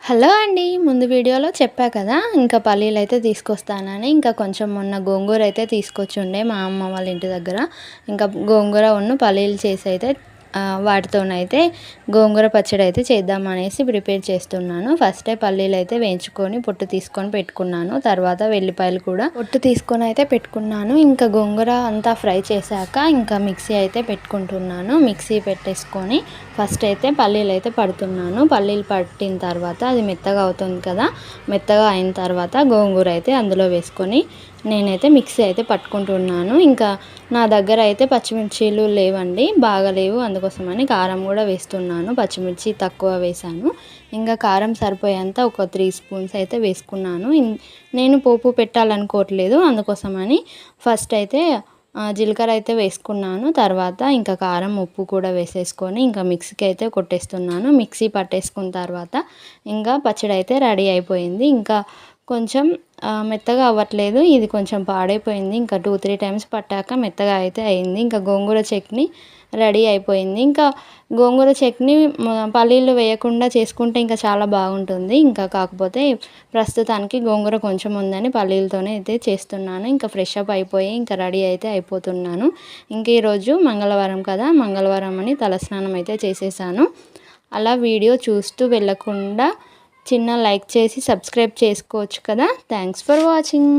Hello అండి. ముందు వీడియోలో చెప్పా కదా! ఇంకా పల్లీలైతే తీసుకొస్తానని. ఇంకా కొంచెం మొన్న గోంగూర అయితే తీసుకొచ్చుండే మా అమ్మ వాళ్ళ ఇంటి దగ్గర. ఇంకా గోంగూర పల్లీలు చేసైతే వాటితోనైతే గోంగూర పచ్చడి అయితే చేద్దామనేసి ప్రిపేర్ చేస్తున్నాను. ఫస్టే పల్లీలైతే వేయించుకొని పొట్టు తీసుకొని పెట్టుకున్నాను. తర్వాత వెల్లిపాయలు కూడా పొట్టు తీసుకొని అయితే పెట్టుకున్నాను. ఇంకా గోంగూర అంతా ఫ్రై చేశాక ఇంకా మిక్సీ అయితే పెట్టుకుంటున్నాను. మిక్సీ పెట్టేసుకొని ఫస్ట్ అయితే పల్లీలు అయితే పడుతున్నాను. పల్లీలు పట్టిన తర్వాత అది మెత్తగా అవుతుంది కదా! మెత్తగా అయిన తర్వాత గోంగూర అయితే అందులో వేసుకొని నేనైతే మిక్సీ అయితే పట్టుకుంటున్నాను. ఇంకా నా దగ్గర అయితే పచ్చిమిర్చీలు లేవండి, బాగా లేవు. అందుకోసమని కారం కూడా వేస్తున్నాను. పచ్చిమిర్చి తక్కువ వేశాను. ఇంకా కారం సరిపోయేంత ఒక 3 స్పూన్స్ అయితే వేసుకున్నాను. నేను పోపు పెట్టాలనుకోవట్లేదు, అందుకోసమని ఫస్ట్ అయితే జీలకర్ర అయితే వేసుకున్నాను. తర్వాత ఇంకా కారం, ఉప్పు కూడా వేసేసుకొని ఇంకా మిక్సీకి అయితే కొట్టేస్తున్నాను. మిక్సీ పట్టేసుకున్న తర్వాత ఇంకా పచ్చడి అయితే రెడీ అయిపోయింది. ఇంకా కొంచెం మెత్తగా అవ్వట్లేదు, ఇది కొంచెం పాడైపోయింది. ఇంకా 2-3 టైమ్స్ పట్టాక మెత్తగా అయితే అయింది. ఇంకా గోంగూర చట్నీ రెడీ అయిపోయింది. ఇంకా గోంగూర చట్నీ పల్లీలు వేయకుండా చేసుకుంటే ఇంకా చాలా బాగుంటుంది. ఇంకా కాకపోతే ప్రస్తుతానికి గోంగూర కొంచెం ఉందని పల్లీలతోనే అయితే చేస్తున్నాను. ఇంకా ఫ్రెష్ అప్ అయిపోయి ఇంకా రెడీ అయితే అయిపోతున్నాను. ఇంక ఈరోజు మంగళవారం కదా, మంగళవారం అని తలస్నానం అయితే చేసేసాను. అలా వీడియో చూస్తూ వెళ్ళకుండా చిన్న లైక్ చేసి సబ్స్క్రైబ్ చేసుకోవచ్చు కదా. Thanks for watching.